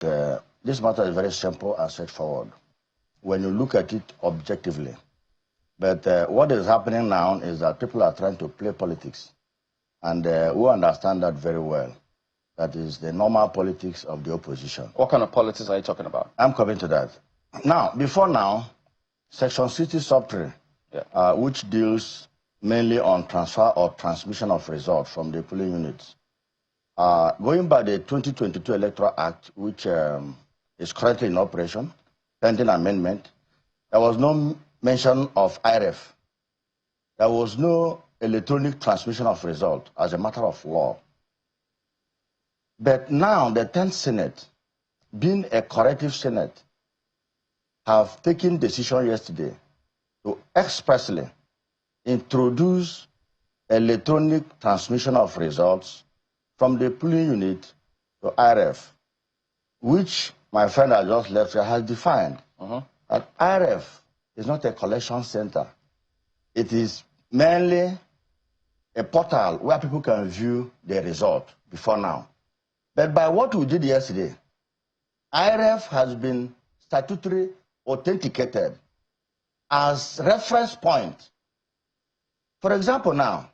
This matter is very simple and straightforward when you look at it objectively. But what is happening now is that people are trying to play politics. And we understand that very well. That is the normal politics of the opposition. What kind of politics are you talking about? I'm coming to that. Now, before now, Section 60 sub 3, which deals mainly on transfer or transmission of results from the polling units, going by the 2022 Electoral Act, which is currently in operation, pending amendment, there was no mention of IREV. There was no electronic transmission of result as a matter of law. But now the 10th Senate, being a corrective Senate, have taken decision yesterday to expressly introduce electronic transmission of results from the polling unit to IREV, which my friend I just left here has defined that IREV is not a collection center. It is mainly a portal where people can view the result before now. But by what we did yesterday, IREV has been statutorily authenticated as reference point. For example now,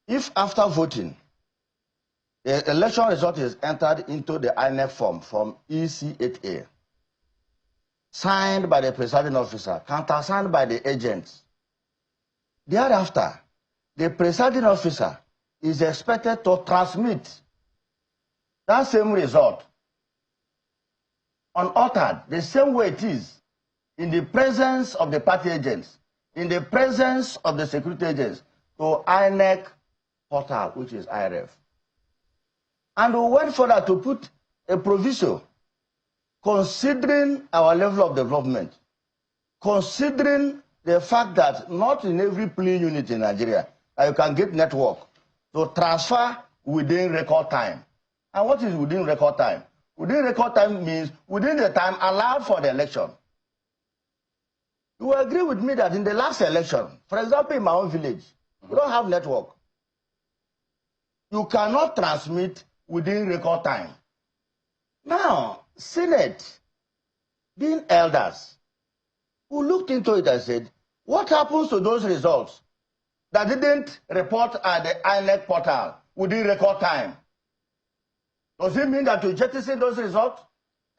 if after voting, the election result is entered into the INEC form EC8A, signed by the presiding officer, countersigned by the agents, thereafter, the presiding officer is expected to transmit that same result unaltered, the same way it is, in the presence of the party agents, in the presence of the security agents, to INEC portal, which is IREV. And we went further to put a proviso, considering our level of development, considering the fact that not in every polling unit in Nigeria you can get network to transfer within record time. And what is within record time? Within record time means within the time allowed for the election. You will agree with me that in the last election, for example, in my own village, we don't have network. You cannot transmit within record time. Now, Senate, being elders, who looked into it and said, what happens to those results that didn't report at the INEC portal within record time? Does it mean that you jettison those results?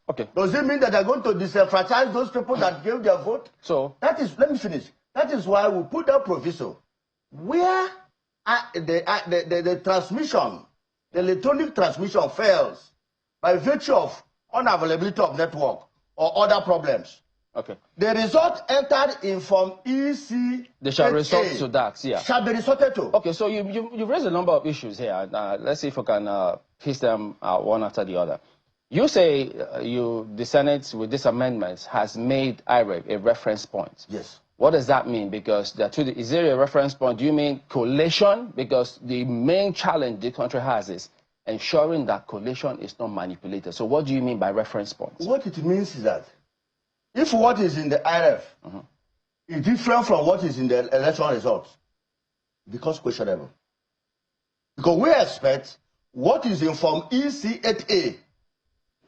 Okay. Does it mean that they're going to disenfranchise those people that gave their vote? So that is, let me finish. That is why we put that proviso where the transmission, the electronic transmission fails by virtue of unavailability of network or other problems. Okay. The result entered in Form EC. They shall resort to that, yeah. Shall be resorted to. Okay, so you've raised a number of issues here. Let's see if we can piece them one after the other. You say the Senate, with this amendment, has made IREV a reference point. Yes. What does that mean? Because is there a reference point? Do you mean collation? Because the main challenge the country has is ensuring that collation is not manipulated. So what do you mean by reference points? What it means is that if what is in the IREV is different from what is in the election results, it becomes questionable. Because we expect what is in Form EC8A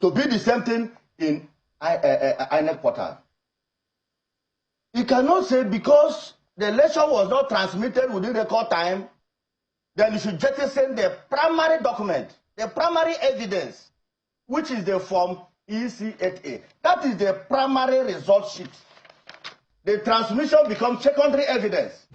to be the same thing in INEC portal. You cannot say because the election was not transmitted within record time, then you should jettison the primary document, the primary evidence, which is the Form EC8A. That is the primary result sheet. The transmission becomes secondary evidence.